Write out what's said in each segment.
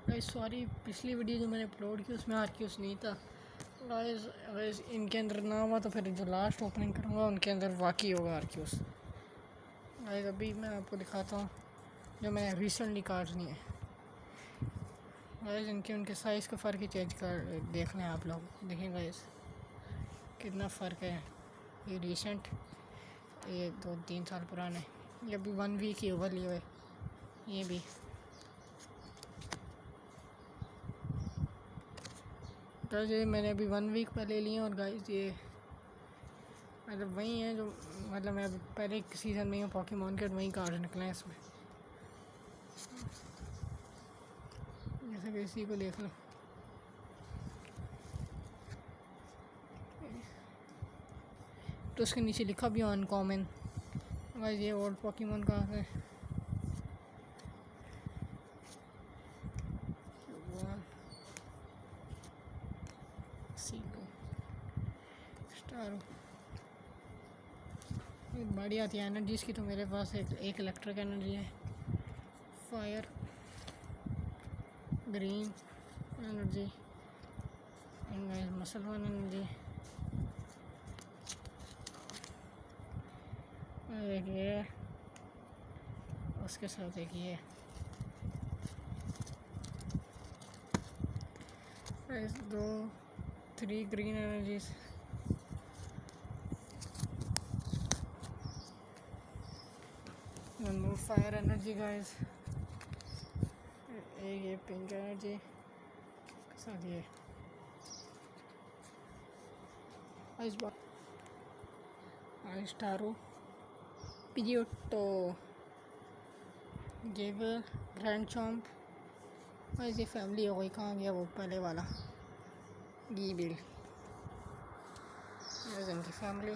Guys sorry, पिछली video जो मैंने अपलोड की उसमें आर्क्यूस नहीं था गाइस। इनके अंदर ना हुआ तो फिर जो लास्ट ओपनिंग करूँगा उनके अंदर वाकई होगा आर्क्यूस। गाइस अभी मैं आपको दिखाता हूँ जो मैंने रिसेंटली कार्ड्स लिए हैं। गाइस इनके उनके साइज़ का फ़र्क ही चेंज कर देख लें आप लोग, देखें गाइस कितना फ़र्क है। ये रिसेंट, ये 2-3 साल पुराने, ये अभी 1 वीक ही ओवर लिए हुए। ये भी गाइस ये मैंने अभी 1 वीक पहले लिए और गाइस ये मतलब वही है जो मतलब मैं पहले सीज़न में हूँ पोकेमॉन के, वही कार्ड निकले हैं इसमें। जैसे कि इसी को देख लो, तो उसके नीचे लिखा भी अनकॉमन। गाइस ये ओल्ड पोकेमॉन का है। स्टार बड़ी आती है एनर्जीज की, तो मेरे पास एक इलेक्ट्रिक एनर्जी है, fire, green energy and muscle one energy. एक ये, उसके साथ एक ये। दो 3 green energies. One more fire energy guys। एक ये पिंक एनर्जी के साथ ये आइस्टारो, पिजियोटो, गेवल, ग्रैंड चॉम्प। ये फैमिली हो गई, कहाँ गया वो पहले वाला गीबिल। इनकी फैमिली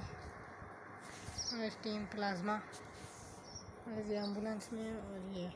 टीम प्लाज्मा, ये एम्बुलेंस में, और ये